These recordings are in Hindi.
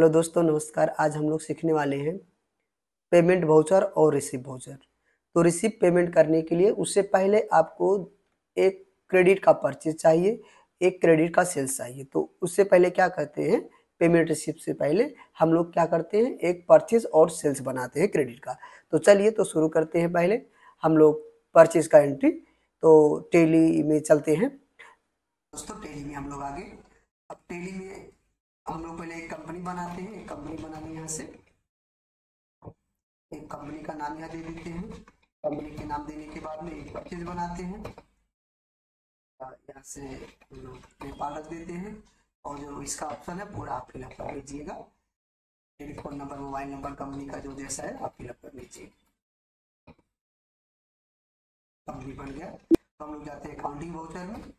हेलो दोस्तों, नमस्कार। आज हम लोग सीखने वाले हैं पेमेंट वाउचर और रिसीव वाउचर। तो रिसीव पेमेंट करने के लिए उससे पहले आपको एक क्रेडिट का परचेज चाहिए, एक क्रेडिट का सेल्स चाहिए। तो उससे पहले क्या करते हैं, पेमेंट रिसीव से पहले हम लोग क्या करते हैं, एक परचेज और सेल्स बनाते हैं क्रेडिट का। तो चलिए तो शुरू करते हैं। पहले हम लोग परचेज का एंट्री, तो टेली में चलते हैं दोस्तों। टेली में हम लोग आगे, अब टेली में हम लोग पहले एक कंपनी बनाते हैं। एक कंपनी बनानी, यहाँ से एक कंपनी का नाम यहाँ दे देते हैं। कंपनी के नाम देने के बाद में एक परचेज बनाते हैं। यहाँ से हम लोग नेपाल रख देते हैं और जो इसका ऑप्शन है पूरा आप फिलअप कर लीजिएगा। Telephone number, mobile number company का जो जैसा है आप फिलअप कर लीजिए। कंपनी बन गया तो हम लोग जाते हैं अकाउंटिंग वाउचर में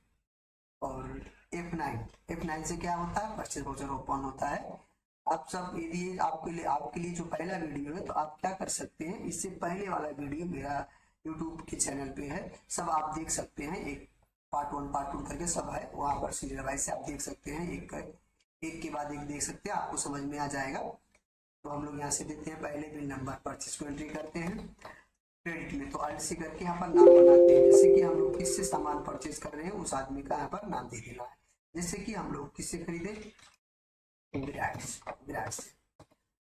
और F9 से क्या होता है, परचेज वाउचर ओपन होता है। आप सब यदि आपके लिए जो पहला वीडियो है तो आप क्या कर सकते हैं, इससे पहले वाला वीडियो मेरा यूट्यूब के चैनल पे है, सब आप देख सकते हैं। एक पार्ट 1 पार्ट 2 करके सब है वहाँ पर, सीरियल वाइज से आप देख सकते हैं। एक के बाद एक देख सकते हैं, आपको समझ में आ जाएगा। तो हम लोग यहाँ से देते हैं पहले बिल नंबर, परचेज को एंट्री करते हैं। क्रेडिट में तो अल्ट सी करके यहाँ पर नाम बनाते हैं, जैसे कि हम लोग किससे सामान परचेज कर रहे हैं उस आदमी का यहाँ पर नाम दे देना है। जैसे कि हम लोग किससे खरीदे, विराट से।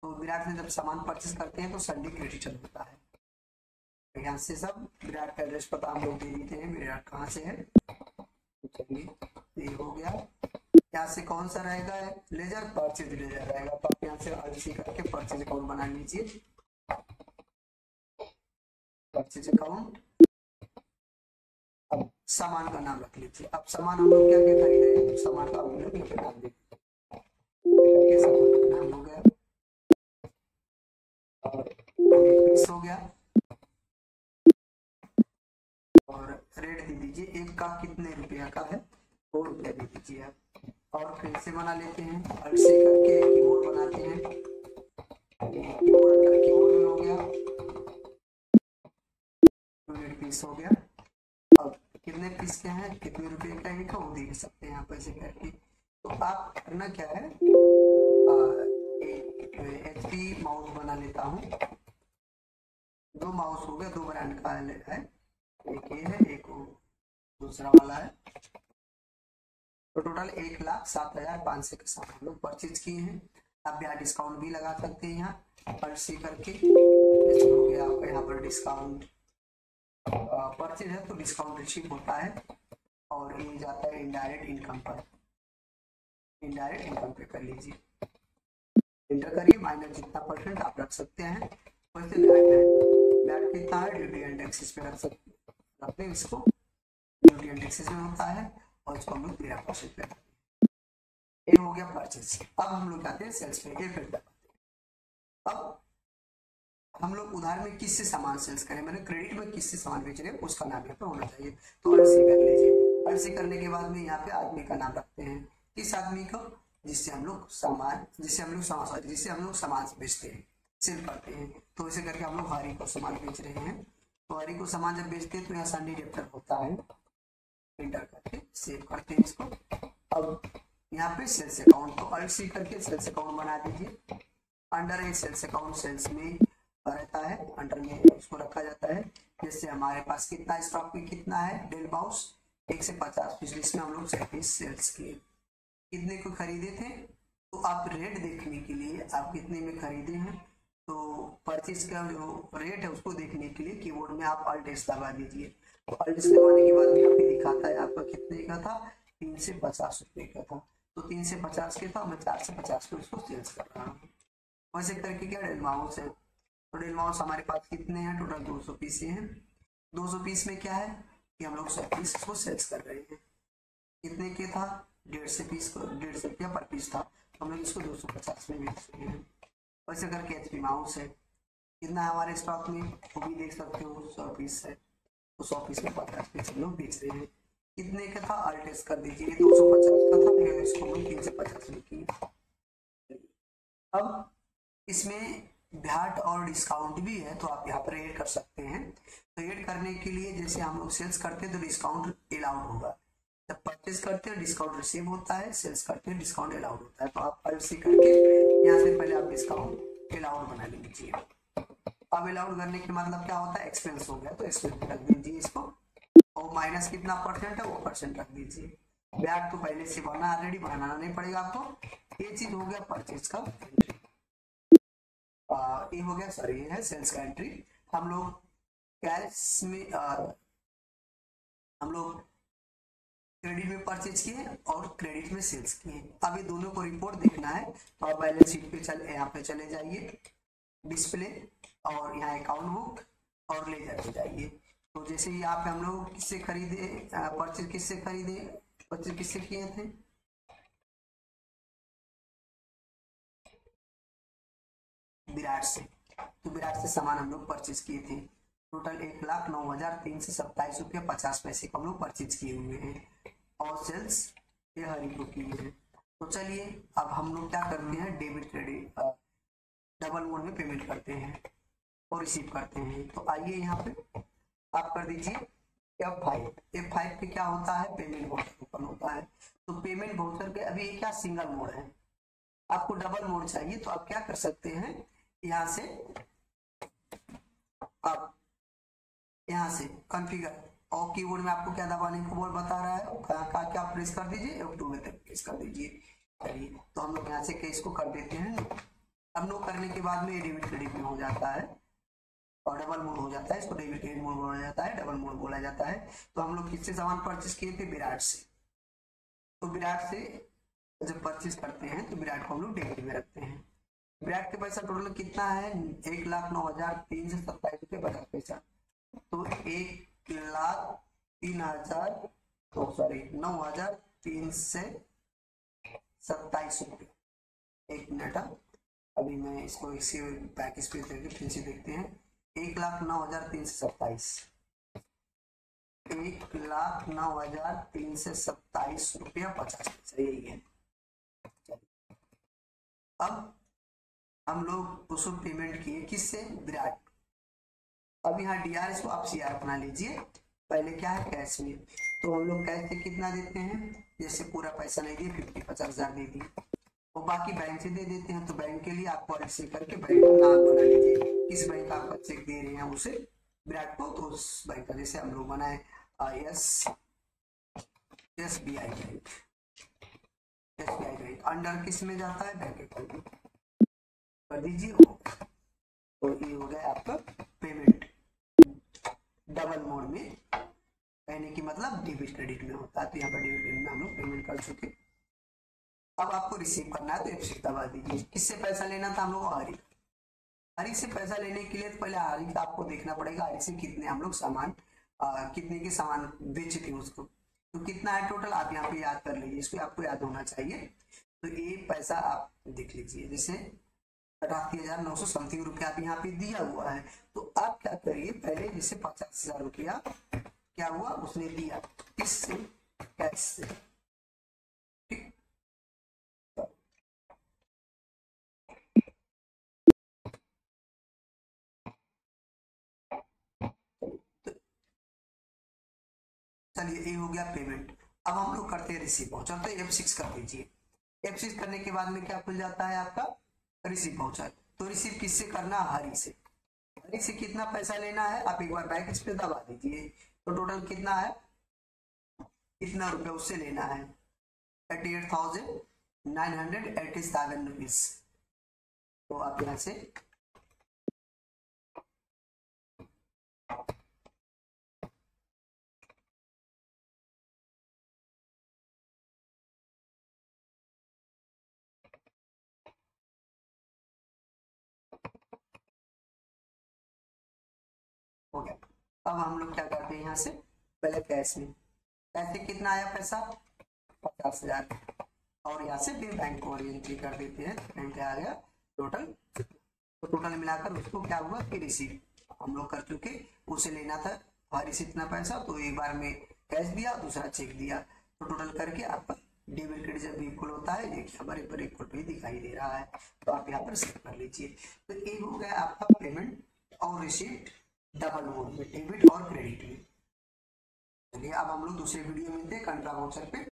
तो विराट से जब सामान परचेज करते हैं तो संडे क्रेडिटर होता है। तो यहाँ से सब विराट का एड्रेस पता हम लोग दे देते हैं, विराट कहाँ से है। तो चलिए ये हो गया। यहाँ से कौन सा रहेगा, लेजर, परचेज लेजर रहेगा। तो आप यहाँ से अल्ट सी करके परचेज अकाउंट बना लीजिए। परचेज अकाउंट, अब सामान का नाम रख लीजिए। अब सामान हम लोग क्या क्या खरीद रहे हैं, सामान का हम लोग यहाँ पे नाम देते हैं। सामान का नाम हो गया और पीस हो गया और रेट दे दीजिए। एक का कितने रुपया का है, 4 रुपया दे दीजिए आप। और फिर से बना लेते हैं, अल्ट से करके कीबोर्ड बनाते हैं। कीबोर्ड अंदर कीबोर्ड में हो गया, यूनिट पीस हो गया। अब कितने पीस के हैं, कितने रुपए का है वो देख सकते हैं आप ऐसे करके। तो आप करना क्या है, HP माउस बना लेता हूँ। 2 माउस हो गया, 2 ब्रांड का है, एक ये है, एक दूसरा वाला है। तो टोटल 1,07,500 के साथ हम लोग परचेज किए हैं। अब यहाँ डिस्काउंट भी लगा सकते हैं, यहाँ अल्ट सी करके हो गया आपका यहाँ पर डिस्काउंट। परचेज है तो डिस्काउंट रिसीव होता है और ये जाता है इनडायरेक्ट इनकम पर। इनडायरेक्ट इनकम पे कर लीजिए, एंटर करिए। माइनस जितना परसेंट आप रख सकते हैं। वैसे ब्याज कितना है, ड्यूटी एंड टैक्सेस पे रखते हैं इसको। ड्यूटी एंड टैक्सेस में होता है और इसको हम लोग 13% पे रखते हैं। ये हो गया परचेज। अब हम लोग जाते हैं सेल्स पे, ये फिर अब हम लोग उधार में किससे सामान सेल्स करें, मैंने क्रेडिट में किससे सामान बेच रहे हैं उसका नाम यहाँ पर होना चाहिए। तो अल्ट सी कर लीजिए। अल्ट सी करने के बाद में यहाँ पे आदमी का नाम रखते हैं। किस आदमी को, जिससे हम लोग सामान बेचते हैं, सेल करते हैं। तो ऐसे करके हम लोग हरी को सामान बेच रहे हैं। तो हरी को सामान जब बेचते हैं तो यहाँ संडे डेप्टर होता है, एंटर करके सेव करते हैं इसको। अब यहाँ पे सेल्स अकाउंट, तो अल्ट सी करके सेल्स अकाउंट बना दीजिए। अंडर ए सेल्स अकाउंट, सेल्स में रहता है, अंडर में उसको रखा जाता है। जैसे हमारे पास कितना स्टॉक में कितना है, डेल माउस 1 से 50, पिछले इसमें हम लोग 37 सेल्स किए। कितने को खरीदे थे, तो आप रेट देखने के लिए आप कितने में खरीदे हैं, तो परचेज का जो रेट है उसको देखने के लिए कीबोर्ड में आप अल्ट एस दबा दीजिए। तो अल्ट एस दबाने के बाद यहाँ पे दिखाता है आपका कितने का था, 3 से 50 रुपये का था। तो 3 से 50 के था, मैं 4 से 50 पे उसको सेल्स कर रहा हूँ। वैसे करके क्या डेल माउस है, तो डेल माउस हमारे पास कितने हैं, टोटल 200 पीस हैं। 200 पीस में क्या है कि हम लोग 100 पीस को सेल्स कर रहे हैं। कितने के था, 150 रुपया पर पीस था, तो हम लोग इसको 250 में बेच रहे हैं। वैसे करके HP माउस है, कितना है हमारे स्टॉक में वो भी देख सकते हो, 100 पीस है। तो 100 पीस में 50 पीस हम लोग बेच रहे हैं। कितने का था, अल्ट एस कर दीजिए। 250 का था, फिर इसको हम लोग 3 से 50 में किए। अब इसमें भैट और डिस्काउंट भी है, तो आप यहाँ पर ऐड कर सकते हैं। तो ऐड करने के लिए जैसे हम लोग सेल्स करते हैं तो डिस्काउंट अलाउड होगा, जब परचेज करते हैं डिस्काउंट रिसीव होता है, सेल्स करते हैं डिस्काउंट अलाउड होता है। तो आप अल्ट सी करके यहाँ से पहले आप डिस्काउंट अलाउड बना लीजिए। अब अलाउड करने के मतलब क्या होता है, एक्सपेंस हो गया तो एक्सपेंस रख दीजिए इसको, और माइनस कितना परसेंट है वो परसेंट रख दीजिए। ब्याज तो पहले से बना, ऑलरेडी बनाना नहीं पड़ेगा आपको। ये चीज हो गया परचेज का एंट्री, ये हो गया, सॉरी ये है सेल्स का एंट्री। हम लोग कैश में हम लोग क्रेडिट में परचेज किए और क्रेडिट में सेल्स किए। अब ये दोनों को रिपोर्ट देखना है तो आप बैलेंस शीट पे यहाँ पे चले जाइए, डिस्प्ले, और यहाँ अकाउंट बुक और ले जाते जाइए। तो जैसे यहाँ पे हम लोग किससे खरीदे, परचेज किससे खरीदे, परचेज किससे किए थे, विराट से। तो विराट से सामान हम लोग परचेज किए थे। टोटल 1,09,327 रुपये 50 पैसे का हम लोग परचेज किए हुए हैं, और सेल्स ये हरी को किए हैं। तो चलिए अब हम लोग क्या करते हैं, डेबिट क्रेडिट डबल मोड में पेमेंट करते हैं और रिसीव करते हैं। तो आइए यहाँ पे आप कर दीजिए F5। F5 पे क्या होता है, पेमेंट वाउचर ओपन होता है। तो पेमेंट वाउचर के अभी क्या सिंगल मोड है, आपको डबल मोड चाहिए तो आप क्या कर सकते हैं, यहाँ से आप यहाँ से कॉन्फ़िगर और कीबोर्ड में आपको क्या दबाने को बोल बता रहा है, क्या प्रेस कर दीजिए, F2 में तक प्रेस कर दीजिए। चलिए तो हम लोग यहाँ से केस को कर देते हैं। अब नो करने के बाद में ये डेबिट क्रेडिट में हो जाता है और डबल मोड हो जाता है, इसको डेबिट क्रेडिट मोड बोला जाता है, डबल मोड बोला जाता है। तो हम लोग किससे सामान परचेस किए थे, विराट से। तो विराट से जब परचेस करते हैं तो विराट को हम लोग डेबिट में रखते हैं। विराट के पैसा टोटल कितना है, 1,09,327 रुपये 50 पैसा। तो 1,03,000 सॉरी 9,327 रुपये। एक मिनट, अभी मैं इसको इसी पैकेज पे फिर से देखते हैं। 1,09,327 1,09,327 रुपया 50 पैसा, यही है। अब हम लोग उसको पेमेंट किए किससे, विराट। अब यहाँ डीआर इसको आप सीआर बना लीजिए। पहले क्या है, कैश में। तो हम लोग कैश से कितना देते हैं, जैसे पूरा पैसा नहीं दिए 50,000 दे दिए, और बाकी बैंक से दे देते हैं। तो बैंक के लिए आपको ऐसे करके बैंक का नाम बना लीजिए, किस बैंक का आपका चेक दे रहे हैं उसे विराट को, तो उस बैंक का जैसे हम लोग बनाए SBI bank. SBI bank under किस में जाता है, बैंक अकाउंट कर दीजिए। तो ये हो गया आपका पेमेंट डबल मोड में, कहने की मतलब डेबिट क्रेडिट में होता है। तो यहाँ पर डेबिट क्रेडिट में हम लोग पेमेंट कर चुके। अब आपको रिसीव करना है तो F6 दबा दीजिए। किससे पैसा लेना था हम लोग, हरी से पैसा लेने के लिए तो पहले हरी का आपको देखना पड़ेगा, हरी से कितने हम लोग सामान कितने के सामान बेचे थे उसको। तो कितना है टोटल आप यहाँ पे याद कर लीजिए, इसको आपको याद होना चाहिए। तो ये पैसा आप देख लीजिए, जैसे 88,900 समथिंग रुपया आप यहाँ पे दिया हुआ है। तो आप क्या करिए, पहले जैसे 50,000 रुपया क्या हुआ उसने दिया, किससे, कैश से, ठीक। चलिए ये हो गया पेमेंट। अब हम लोग करते हैं रिसीव वाउचर। तो F6 कर दीजिए। F6 करने के बाद में क्या खुल जाता है आपका, रिसीव वाउचर। तो रिसीव किससे करना, हरी से। हरी से कितना पैसा लेना है आप एक बार बैक इस पे दबा दीजिए। तो टोटल कितना है, कितना रुपया उससे लेना है, 88,987 रुपीज। तो आप यहाँ से हो गया। अब हम लोग क्या करते हैं, यहाँ से पहले कैश में, कैश में कितना आया पैसा, 50,000, और यहाँ से फिर बैंक को एंट्री कर देते हैं। बैंक आ गया टोटल। तो टोटल मिलाकर उसको क्या हुआ कि रिसीव हम लोग कर चुके, उसे लेना था हरी से इतना पैसा, तो एक बार में कैश दिया, दूसरा चेक दिया। तो टोटल करके आपका डेबिट क्रेडिट जब इक्वल होता है, देखिए हमारे पर इक्वल पे दिखाई दे रहा है। तो आप यहाँ पर सेव कर लीजिए। तो ये हो गया आपका पेमेंट और रिसीप्ट डबल मोड में, डेबिट और क्रेडिट में। चलिए अब हम लोग दूसरे वीडियो में मिलते हैं कंट्रा वाउचर पे।